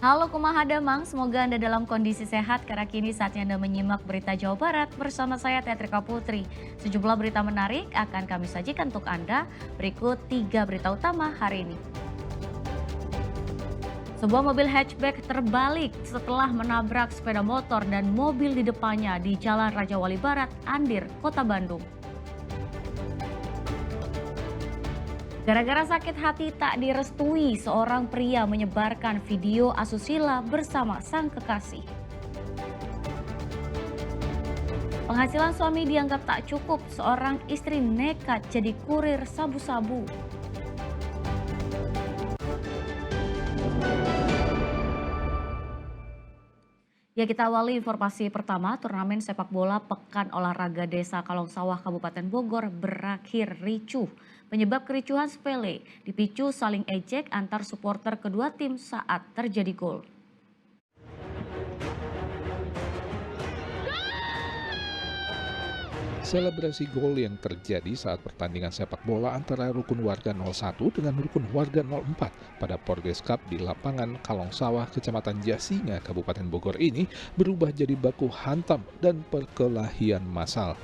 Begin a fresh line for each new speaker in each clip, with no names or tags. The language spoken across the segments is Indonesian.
Halo Kumaha Damang, semoga Anda dalam kondisi sehat karena kini saatnya Anda menyimak berita Jawa Barat bersama saya Teatrika Putri. Sejumlah berita menarik akan kami sajikan untuk Anda. Berikut 3 berita utama hari ini. Sebuah mobil hatchback terbalik setelah menabrak sepeda motor dan mobil di depannya di Jalan Raja Wali Barat, Andir, Kota Bandung. Gara-gara sakit hati tak direstui, seorang pria menyebarkan video asusila bersama sang kekasih. Penghasilan suami dianggap tak cukup, seorang istri nekat jadi kurir sabu-sabu. Ya, kita awali informasi pertama, turnamen sepak bola Pekan Olahraga Desa Kalongsawah Kabupaten Bogor berakhir ricuh. Penyebab kericuhan sepele, dipicu saling ejek antar supporter kedua tim saat terjadi gol.
Selebrasi gol yang terjadi saat pertandingan sepak bola antara rukun warga 01 dengan rukun warga 04 pada Porges Cup di lapangan Kalongsawah, Kecamatan Jasinga, Kabupaten Bogor ini berubah jadi baku hantam dan perkelahian massal.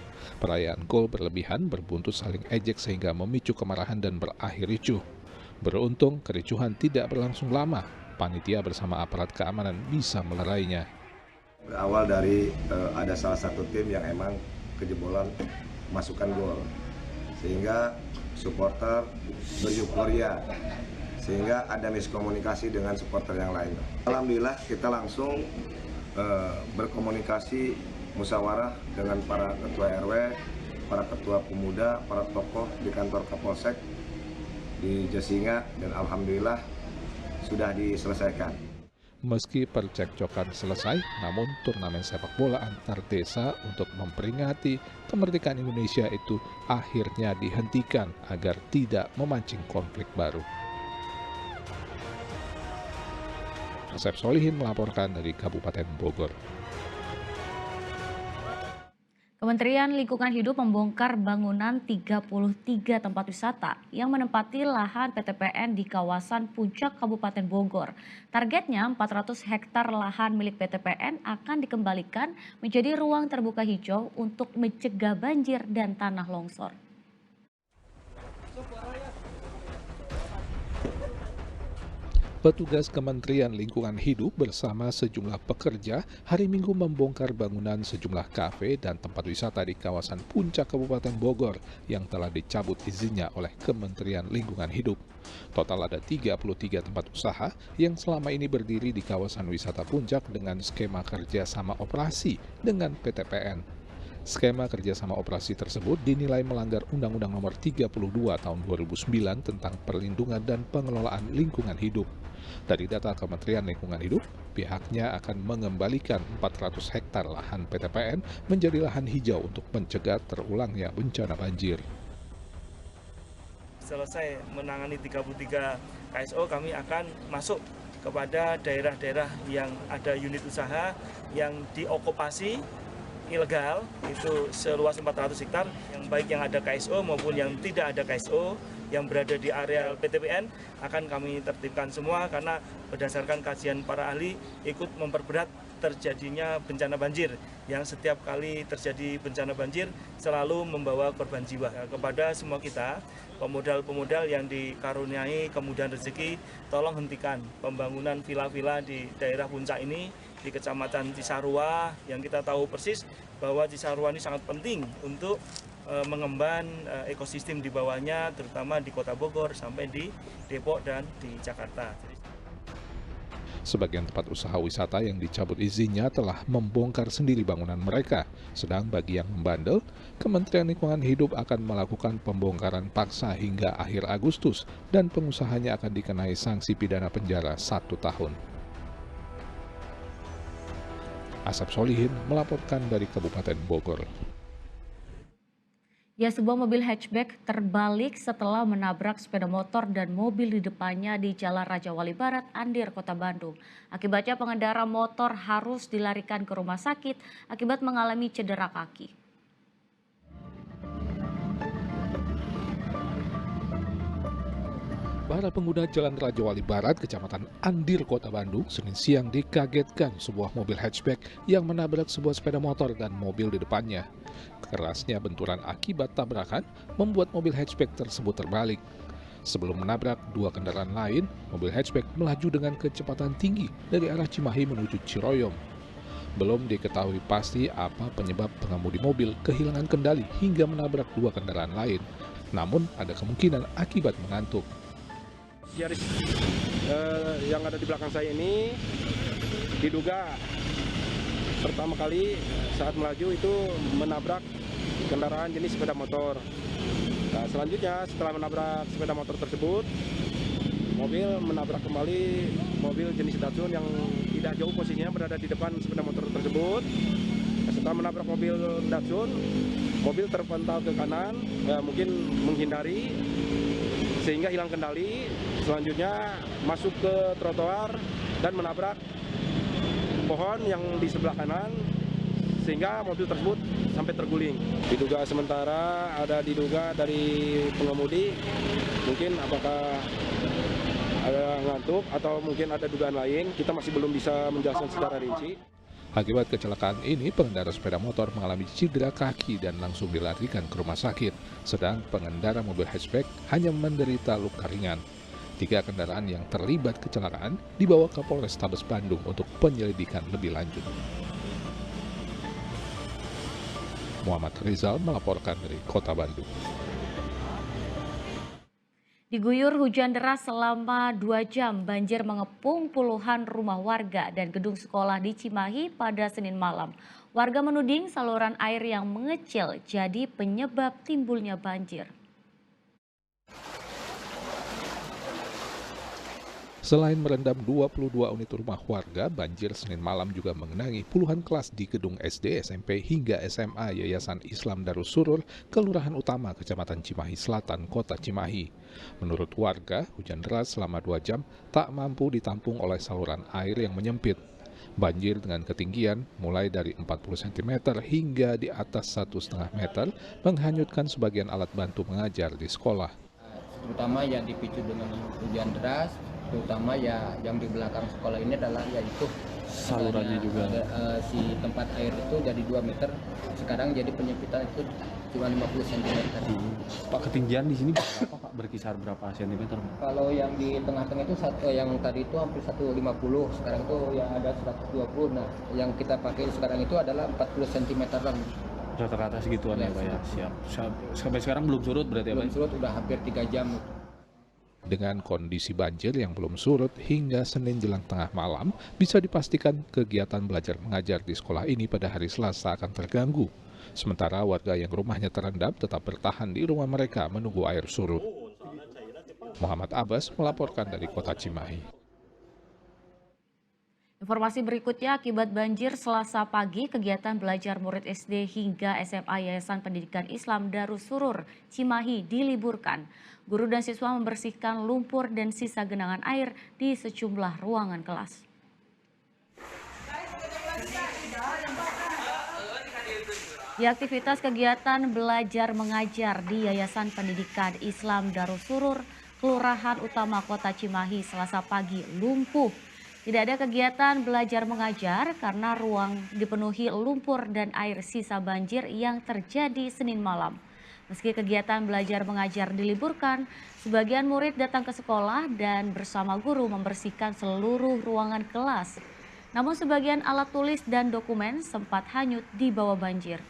Perayaan gol berlebihan berbuntut saling ejek sehingga memicu kemarahan dan berakhir ricuh. Beruntung kericuhan tidak berlangsung lama, panitia bersama aparat keamanan bisa melerainya.
Berawal dari ada salah satu tim yang emang kejebolan masukkan gol, sehingga supporter beryuforia, sehingga ada miskomunikasi dengan supporter yang lain. Alhamdulillah kita langsung berkomunikasi musyawarah dengan para ketua RW, para ketua pemuda, para tokoh di kantor Kapolsek di Jasinga, dan alhamdulillah sudah diselesaikan.
Meski percekcokan selesai, namun turnamen sepak bola antar desa untuk memperingati kemerdekaan Indonesia itu akhirnya dihentikan agar tidak memancing konflik baru. Asep Solihin melaporkan dari Kabupaten Bogor.
Kementerian Lingkungan Hidup membongkar bangunan 33 tempat wisata yang menempati lahan PTPN di kawasan Puncak Kabupaten Bogor. Targetnya 400 hektar lahan milik PTPN akan dikembalikan menjadi ruang terbuka hijau untuk mencegah banjir dan tanah longsor.
Petugas Kementerian Lingkungan Hidup bersama sejumlah pekerja hari Minggu membongkar bangunan sejumlah kafe dan tempat wisata di kawasan Puncak Kabupaten Bogor yang telah dicabut izinnya oleh Kementerian Lingkungan Hidup. Total ada 33 tempat usaha yang selama ini berdiri di kawasan wisata Puncak dengan skema kerjasama operasi dengan PTPN. Skema kerjasama operasi tersebut dinilai melanggar Undang-Undang Nomor 32 Tahun 2009 tentang perlindungan dan pengelolaan lingkungan hidup. Dari data Kementerian Lingkungan Hidup, pihaknya akan mengembalikan 400 hektar lahan PTPN menjadi lahan hijau untuk mencegah terulangnya bencana banjir.
Selesai menangani 33 KSO, kami akan masuk kepada daerah-daerah yang ada unit usaha yang diokupasi ilegal, itu seluas 400 hektar, yang baik yang ada KSO maupun yang tidak ada KSO yang berada di area PTPN akan kami tertibkan semua, karena berdasarkan kajian para ahli ikut memperberat terjadinya bencana banjir yang setiap kali terjadi bencana banjir selalu membawa korban jiwa. Kepada semua kita, pemodal-pemodal yang dikaruniai kemudahan rezeki, tolong hentikan pembangunan villa-villa di daerah puncak ini, di Kecamatan Cisarua, yang kita tahu persis bahwa Cisarua ini sangat penting untuk mengemban ekosistem di bawahnya, terutama di Kota Bogor sampai di Depok dan di Jakarta.
Sebagian tempat usaha wisata yang dicabut izinnya telah membongkar sendiri bangunan mereka. Sedang bagi yang membandel, Kementerian Lingkungan Hidup akan melakukan pembongkaran paksa hingga akhir Agustus dan pengusahanya akan dikenai sanksi pidana penjara 1 tahun. Asep Solihin melaporkan dari Kabupaten Bogor.
Ya, sebuah mobil hatchback terbalik setelah menabrak sepeda motor dan mobil di depannya di Jalan Raja Wali Barat, Andir, Kota Bandung. Akibatnya pengendara motor harus dilarikan ke rumah sakit akibat mengalami cedera kaki.
Para pengguna Jalan Raja Wali Barat, Kecamatan Andir, Kota Bandung, Senin siang dikagetkan sebuah mobil hatchback yang menabrak sebuah sepeda motor dan mobil di depannya. Kerasnya benturan akibat tabrakan membuat mobil hatchback tersebut terbalik. Sebelum menabrak dua kendaraan lain, mobil hatchback melaju dengan kecepatan tinggi dari arah Cimahi menuju Ciroyom. Belum diketahui pasti apa penyebab pengemudi mobil kehilangan kendali hingga menabrak dua kendaraan lain. Namun ada kemungkinan akibat mengantuk.
Yaris yang ada di belakang saya ini diduga pertama kali saat melaju itu menabrak kendaraan jenis sepeda motor. Nah, selanjutnya setelah menabrak sepeda motor tersebut, mobil menabrak kembali mobil jenis Datsun yang tidak jauh posisinya berada di depan sepeda motor tersebut. Nah, setelah menabrak mobil Datsun, mobil terpental ke kanan, mungkin menghindari sehingga hilang kendali. Selanjutnya masuk ke trotoar dan menabrak pohon yang di sebelah kanan sehingga mobil tersebut sampai terguling. Diduga sementara diduga dari pengemudi, mungkin apakah ada ngantuk atau mungkin ada dugaan lain, kita masih belum bisa menjelaskan secara rinci.
Akibat kecelakaan ini, pengendara sepeda motor mengalami cedera kaki dan langsung dilarikan ke rumah sakit, sedang pengendara mobil hatchback hanya menderita luka ringan. 3 kendaraan yang terlibat kecelakaan dibawa ke Polrestabes Bandung untuk penyelidikan lebih lanjut. Muhammad Rizal melaporkan dari Kota Bandung.
Diguyur hujan deras selama 2 jam, banjir mengepung puluhan rumah warga dan gedung sekolah di Cimahi pada Senin malam. Warga menuding saluran air yang mengecil jadi penyebab timbulnya banjir.
Selain merendam 22 unit rumah warga, banjir Senin malam juga mengenangi puluhan kelas di gedung SD, SMP, hingga SMA Yayasan Islam Darus Surur, Kelurahan Utama, Kecamatan Cimahi Selatan, Kota Cimahi. Menurut warga, hujan deras selama 2 jam tak mampu ditampung oleh saluran air yang menyempit. Banjir dengan ketinggian mulai dari 40 cm hingga di atas 1,5 meter menghanyutkan sebagian alat bantu mengajar di sekolah.
Terutama yang dipicu dengan hujan deras, terutama ya yang di belakang sekolah ini adalah yaitu
salurannya juga
si tempat air itu dari 2 meter, sekarang jadi penyempitan itu cuma 50 cm.
Pak, ketinggian di sini berapa Pak? Berkisar berapa sentimeter?
Kalau yang di tengah-tengah itu yang tadi itu hampir 150, sekarang itu yang ada 120. Nah, yang kita pakai sekarang itu adalah 40 cm.
Rata-rata segituan ya Pak ya. Siap. Sampai sekarang belum surut berarti ya Pak?
Belum surut, udah hampir 3 jam.
Dengan kondisi banjir yang belum surut hingga Senin jelang tengah malam, bisa dipastikan kegiatan belajar mengajar di sekolah ini pada hari Selasa akan terganggu. Sementara warga yang rumahnya terendam tetap bertahan di rumah mereka menunggu air surut. Muhammad Abbas melaporkan dari Kota Cimahi.
Informasi berikutnya, akibat banjir Selasa pagi, kegiatan belajar murid SD hingga SMA Yayasan Pendidikan Islam Darus Surur, Cimahi diliburkan. Guru dan siswa membersihkan lumpur dan sisa genangan air di sejumlah ruangan kelas. Di aktivitas kegiatan belajar mengajar di Yayasan Pendidikan Islam Darus Surur, Kelurahan Utama Kota Cimahi, Selasa pagi lumpuh. Tidak ada kegiatan belajar mengajar karena ruang dipenuhi lumpur dan air sisa banjir yang terjadi Senin malam. Meski kegiatan belajar mengajar diliburkan, sebagian murid datang ke sekolah dan bersama guru membersihkan seluruh ruangan kelas. Namun sebagian alat tulis dan dokumen sempat hanyut di bawah banjir.